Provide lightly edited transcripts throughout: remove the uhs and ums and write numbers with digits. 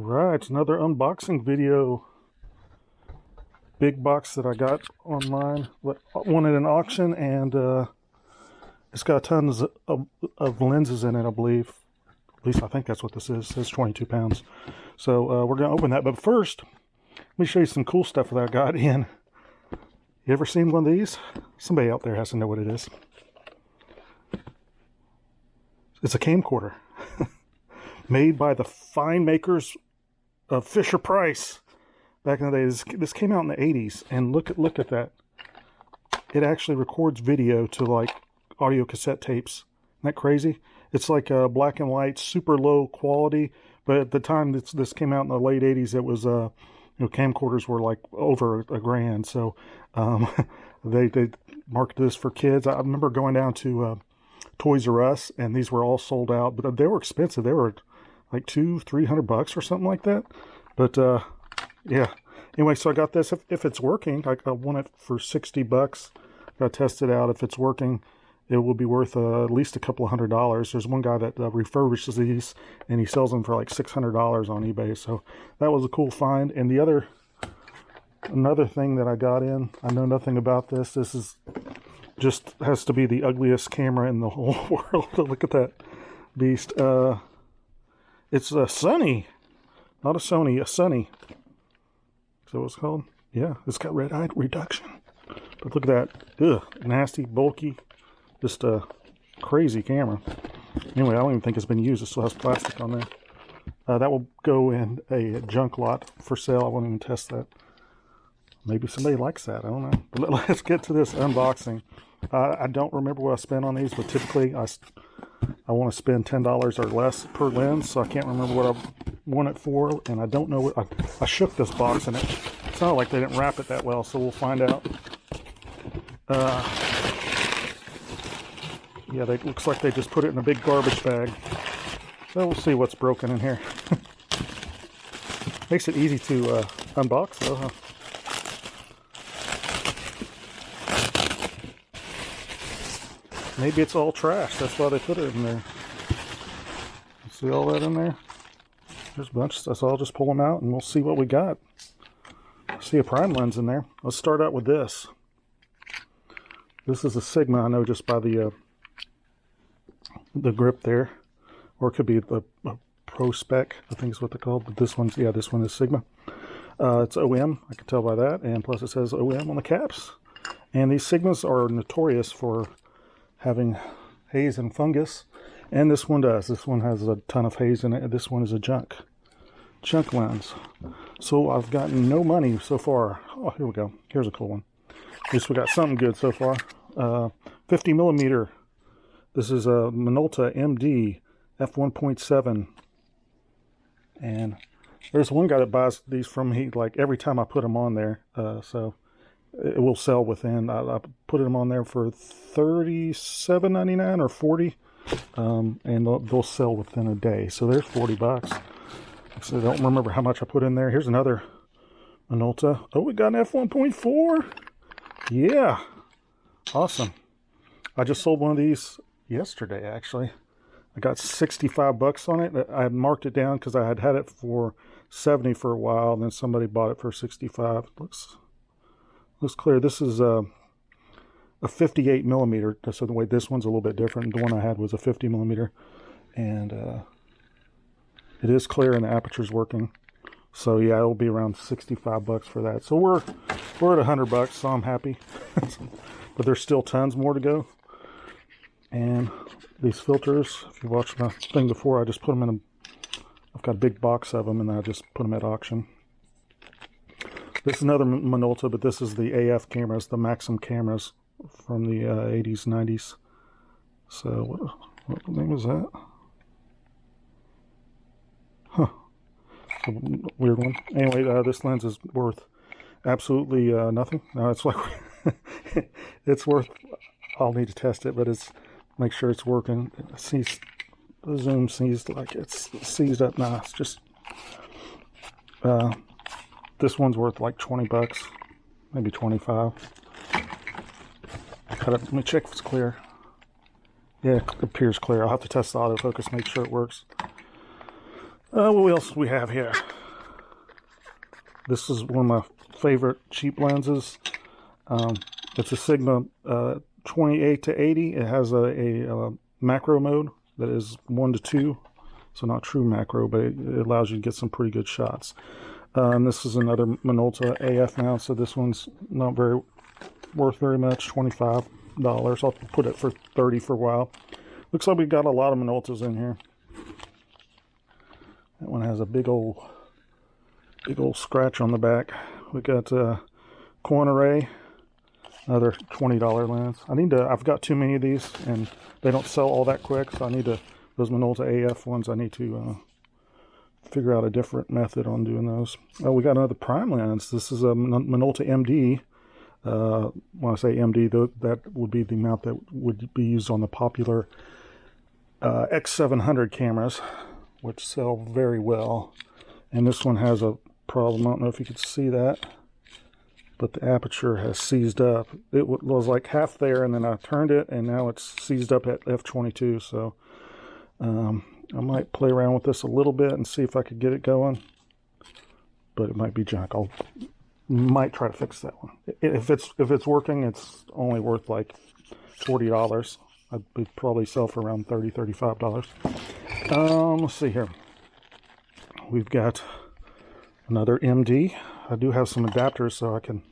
Right, it's another unboxing video. Big box that I got online. Won at an auction, and it's got tons of lenses in it, I believe. At least I think that's what this is. It says 22 pounds. So we're going to open that. But first, let me show you some cool stuff that I got in. You ever seen one of these? Somebody out there has to know what it is. It's a camcorder. Made by the fine makers of Fisher-Price back in the day. This came out in the 80s, and look at that. It actually records video to like audio cassette tapes. Isn't that crazy? It's like black and white, super low quality, but at the time this came out in the late 80s, it was camcorders were like over $1,000. So they marketed this for kids. I remember going down to Toys R Us, and these were all sold out, but they were expensive. They were like $200-300 or something like that. But yeah, anyway, so I got this. If it's working, I want it for $60. Got to test it out. If it's working, it will be worth at least a couple of $100. There's one guy that refurbishes these, and he sells them for like $600 on eBay. So that was a cool find. And another thing that I got in, I know nothing about this. This is just has to be the ugliest camera in the whole world. Look at that beast. It's a Sony, not a Sony, a Sony. So what's it called? Yeah, it's got red eye reduction. But look at that. Ugh, nasty, bulky, just a crazy camera. Anyway, I don't even think it's been used. It still has plastic on there. That will go in a junk lot for sale. I won't even test that. Maybe somebody likes that. I don't know. But let's get to this unboxing. I don't remember what I spent on these, but typically I want to spend $10 or less per lens, so I can't remember what I want it for, and I don't know what I shook this box, and it's not like they didn't wrap it that well, so we'll find out. Yeah, it looks like they just put it in a big garbage bag. So we'll see what's broken in here. Makes it easy to unbox, though, huh? Maybe it's all trash. That's why they put it in there. See all that in there? There's a bunch. So I'll just pull them out and we'll see what we got. See a prime lens in there. Let's start out with this. This is a Sigma. I know just by the grip there, or it could be the Pro Spec. I think is what they're called. But this one's this one is Sigma. It's OM. I can tell by that, and plus it says OM on the caps. And these Sigmas are notorious for having haze and fungus, and this one does. This one has a ton of haze in it. This one is a junk lens. So I've gotten no money so far. Oh, here we go. Here's a cool one. At least we got something good so far. 50 millimeter. This is a Minolta MD f1.7, and there's one guy that buys these from me like every time I put them on there. So it will sell within. I put them on there for $37.99 or $40, and they'll sell within a day. So there's $40. So I don't remember how much I put in there. Here's another Minolta. Oh, we got an f1.4. Yeah, awesome. I just sold one of these yesterday. Actually, I got $65 on it. I had marked it down because I had had it for $70 for a while, and then somebody bought it for $65. Looks clear. This is a 58 millimeter. So the way this one's a little bit different. The one I had was a 50 millimeter, and it is clear and the aperture's working. So yeah, it'll be around $65 for that. So we're at $100, so I'm happy. But there's still tons more to go. And these filters, if you watched my thing before, I just put them in I've got a big box of them, and I just put them at auction. This is another Minolta, but this is the AF cameras, the Maxim cameras from the 80s, 90s. So what name is that? Huh. A weird one. Anyway, this lens is worth absolutely nothing. No, it's like it's worth. I'll need to test it, but make sure it's working. The zoom sees like it's seized up. Nah, it's just. This one's worth like $20, maybe 25. Let me check if it's clear. Yeah, it appears clear. I'll have to test the autofocus, make sure it works. What else do we have here? This is one of my favorite cheap lenses. It's a Sigma 28 to 80. It has a macro mode that is 1 to 2. So not true macro, but it allows you to get some pretty good shots. This is another Minolta AF mount, so this one's not worth very much, $25. I'll put it for $30 for a while. Looks like we've got a lot of Minoltas in here. That one has a big old scratch on the back. We got Coin Array, another $20 lens. I've got too many of these, and they don't sell all that quick, so those Minolta AF ones, I need to figure out a different method on doing those. Oh, we got another prime lens. This is a Minolta MD. When I say MD, that would be the mount that would be used on the popular X700 cameras, which sell very well. And this one has a problem. I don't know if you could see that, but the aperture has seized up. It was like half there, and then I turned it, and now it's seized up at f/22. So I might play around with this a little bit and see if I could get it going, but it might be junk. Might try to fix that one. If it's working, it's only worth like $40. I'd probably sell for around $30, $35. Let's see here. We've got another MD. I do have some adapters, so I can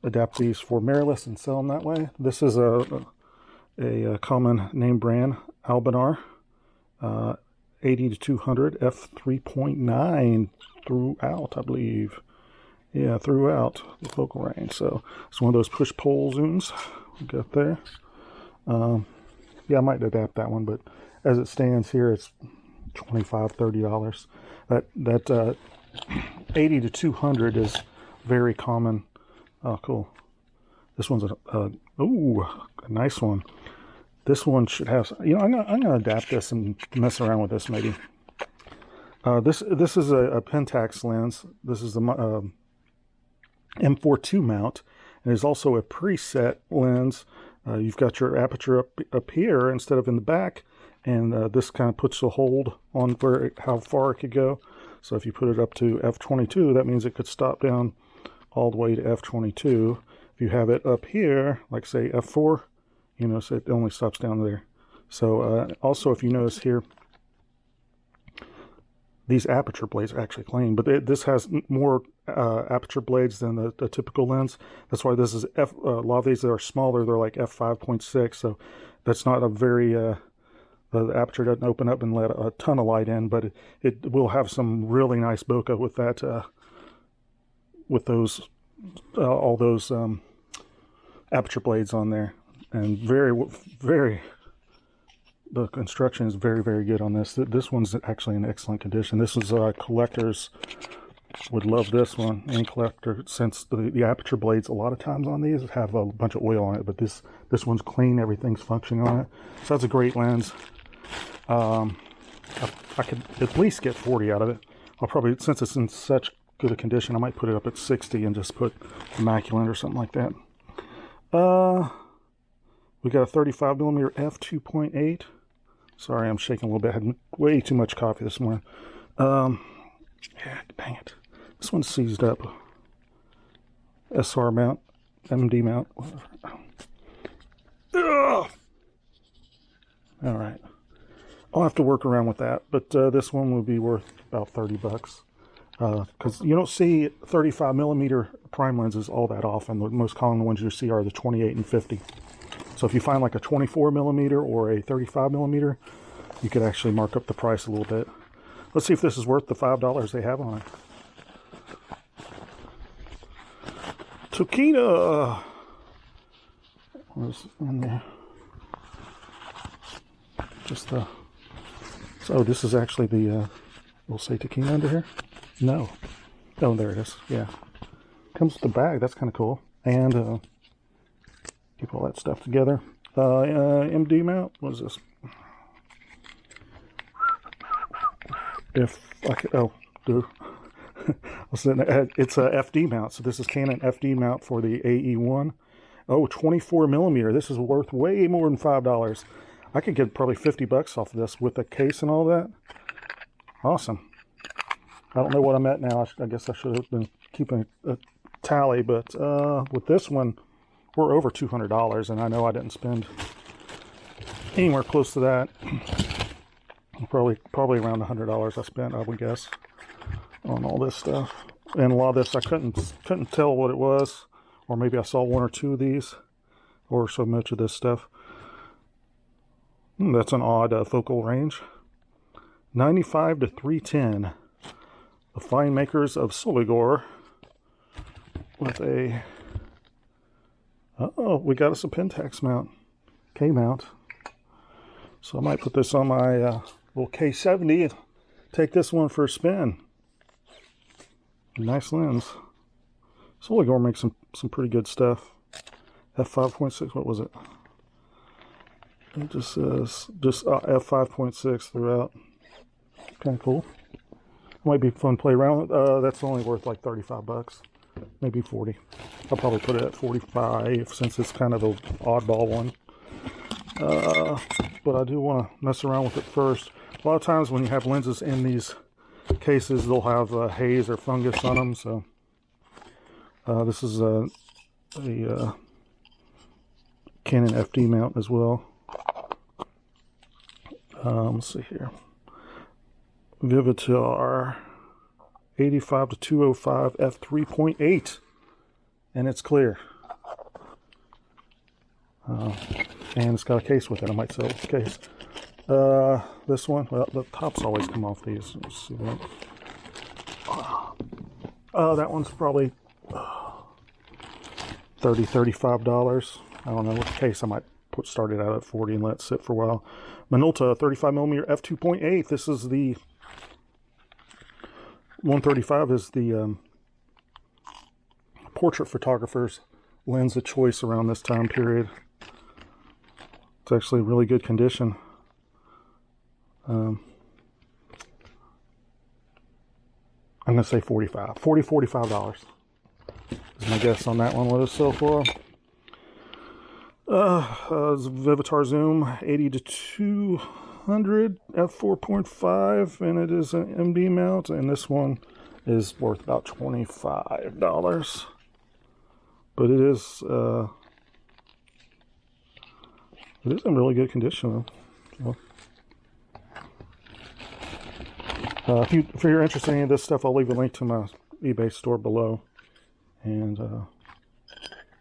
adapt these for mirrorless and sell them that way. This is a common name brand, Albanar, 80 to 200 f3.9 throughout, I believe. Yeah, throughout the focal range. So it's one of those push-pull zooms we got there. Yeah, I might adapt that one, but as it stands here, it's $25, $30. That 80 to 200 is very common. Oh, cool. This one's a nice one. This one should have, I'm gonna adapt this and mess around with this maybe. This is a Pentax lens. This is the M42 mount, and there's also a preset lens. You've got your aperture up here instead of in the back, and this kind of puts a hold on how far it could go. So if you put it up to f/22, that means it could stop down all the way to f/22. If you have it up here, like say f4, so it only stops down there. So also, if you notice here, these aperture blades are actually clean, but this has more aperture blades than the typical lens. That's why this is a lot of these that are smaller, they're like f5.6, so that's not a very, the aperture doesn't open up and let a ton of light in, but it will have some really nice bokeh with that, with those, all those aperture blades on there. And the construction is very, very good on this. This one's actually in excellent condition. This is collectors would love this one. Any collector, since the aperture blades a lot of times on these have a bunch of oil on it, but this one's clean. Everything's functioning on it. So that's a great lens. I could at least get 40 out of it. I'll probably, since it's in such good a condition, I might put it up at 60 and just put immaculate or something like that. We got a 35mm f2.8. Sorry, I'm shaking a little bit. I had way too much coffee this morning. Yeah, dang it. This one's seized up. SR mount, MD mount, whatever. Ugh! All right. I'll have to work around with that, but this one will be worth about $30. Because you don't see 35mm prime lenses all that often. The most common ones you see are the 28 and 50. So if you find like a 24mm or a 35mm, you could actually mark up the price a little bit. Let's see if this is worth the $5 they have on it. Tokina! What's in there? Just the... So this is actually the... we'll say Tokina under here? No. Oh, there it is. Yeah. Comes with the bag. That's kind of cool. And keep all that stuff together. MD mount. What is this? If I could, it's a FD mount. So this is Canon FD mount for the AE1. Oh, 24mm. This is worth way more than $5. I could get probably $50 off of this with the case and all that. Awesome. I don't know what I'm at now. I guess I should have been keeping a tally, but with this one, we're over $200, and I know I didn't spend anywhere close to that. Probably around $100 I spent, I would guess, on all this stuff. And a lot of this I couldn't tell what it was, or maybe I saw one or two of these, or so much of this stuff. That's an odd focal range. 95 to 310. The fine makers of Soligor with a, we got us a Pentax mount, K mount. So I might put this on my little K70 and take this one for a spin. Nice lens. Soligor makes some pretty good stuff. F5.6, what was it? It just says F5.6 throughout. Kind of cool. Might be fun to play around with. That's only worth like 35 bucks, maybe 40. I'll probably put it at 45 since it's kind of an oddball one. But I do want to mess around with it first. A lot of times when you have lenses in these cases, they'll have haze or fungus on them. So this is a Canon FD mount as well. Let's see here. Vivitar 85 to 205 f3.8, and it's clear. And it's got a case with it. I might sell the case. This one, well, the tops always come off these. Let's see that. That one's probably $35. I don't know. With the case, I might start it out at 40 and let it sit for a while. Minolta 35mm f2.8. This is the 135 is the portrait photographer's lens of choice around this time period. It's actually really good condition. I'm going to say $45 is my guess on that one. What is so for? Vivitar Zoom 80 to 200 f4.5, and it is an MD mount, and this one is worth about $25. But it is in really good condition though. So, if you're interested in any of this stuff, I'll leave a link to my eBay store below, and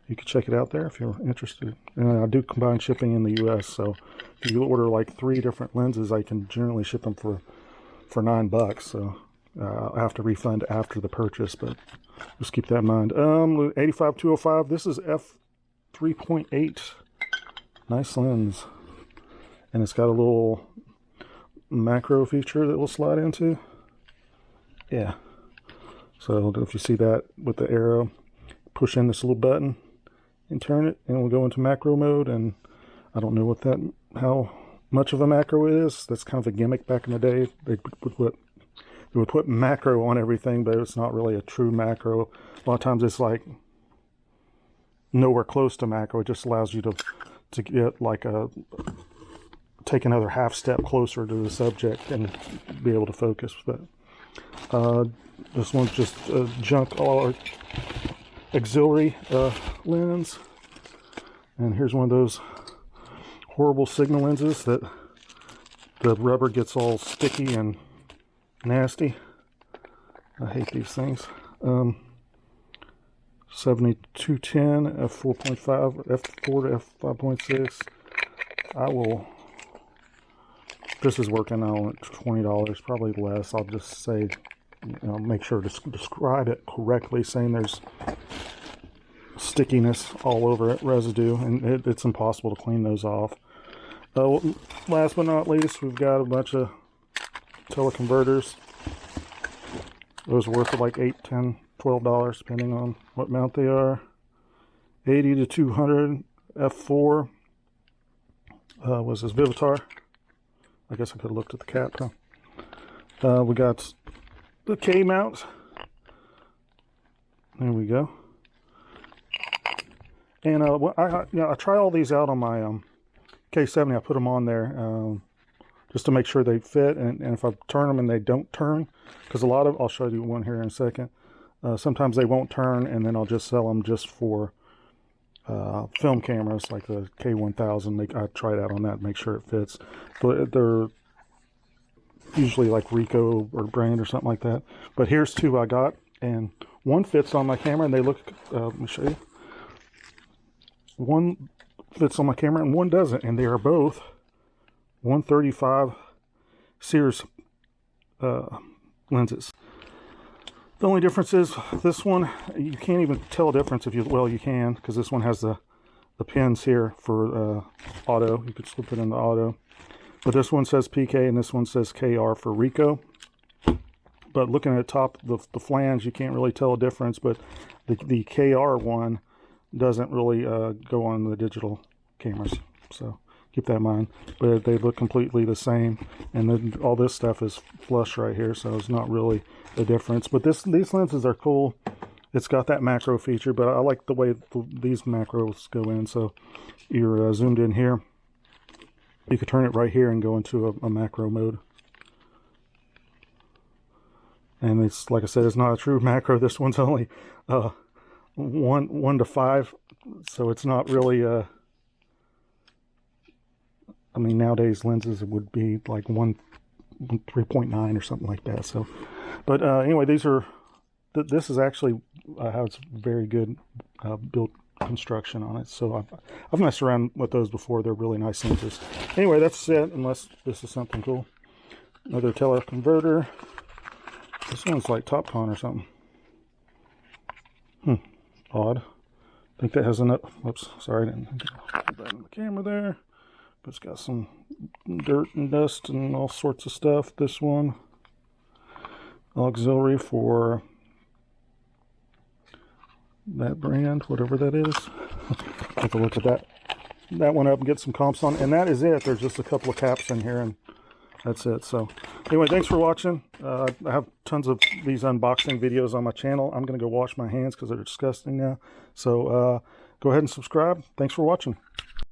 you can check it out there if you're interested. And I do combine shipping in the U.S., so if you order like 3 different lenses, I can generally ship them for $9. So I'll have to refund after the purchase, but just keep that in mind. 85-205. This is f3.8. Nice lens, and it's got a little macro feature that will slide into. Yeah. So if you see that with the arrow, push in this little button and turn it, and we'll go into macro mode. And I don't know how much of a macro it is. That's kind of a gimmick back in the day. They would put macro on everything, but it's not really a true macro. A lot of times it's like nowhere close to macro. It just allows you to get like take another half step closer to the subject and be able to focus. But this one's just junk all auxiliary lens, and here's one of those horrible Sigma lenses that the rubber gets all sticky and nasty. I hate these things. 7210 f4.5 f4 to f5.6. This is working on $20, probably less. I'll just say, make sure to describe it correctly, saying there's stickiness all over it, residue, and it's impossible to clean those off. Last but not least, we've got a bunch of teleconverters. Those are worth like $8, $10, $12 depending on what mount they are. 80 to 200 f4 was this Vivitar. I guess I could have looked at the cap, huh? We got the K mount. There we go. And I try all these out on my K70. I put them on there just to make sure they fit. And if I turn them and they don't turn, because a lot of, I'll show you one here in a second. Sometimes they won't turn, and then I'll just sell them just for film cameras like the K1000. I try it out on that, make sure it fits. But they're usually like Ricoh or brand or something like that. But here's two I got, and one fits on my camera, and they look, let me show you. One fits on my camera and one doesn't, and they are both 135 Sears lenses. The only difference is this one, you can't even tell a difference if you, well, you can, because this one has the pins here for auto. You could slip it into auto. But this one says PK and this one says KR for Ricoh. But looking at the top, the flange, you can't really tell a difference. But the KR one doesn't really go on the digital cameras. So keep that in mind. But they look completely the same. And then all this stuff is flush right here, so it's not really a difference. But these lenses are cool. It's got that macro feature, but I like the way these macros go in. So you're zoomed in here. You could turn it right here and go into a macro mode. And it's, like I said, it's not a true macro. This one's only 1 to 5, so it's not really I mean, nowadays lenses would be like 3.9 or something like that. So, but anyway, these are. This is actually has very good built construction on it. So I've messed around with those before. They're really nice lenses. Anyway, that's it. Unless this is something cool. Another teleconverter. This one's like TopCon or something. Odd. I think that has enough. Whoops, sorry, I didn't put that in the camera there. But it's got some dirt and dust and all sorts of stuff. This one, auxiliary for that brand, whatever that is. Take a look at that one up and get some comps on. And that is it. There's just a couple of caps in here, and that's it. So anyway, thanks for watching. I have tons of these unboxing videos on my channel. I'm going to go wash my hands because they're disgusting now. So go ahead and subscribe. Thanks for watching.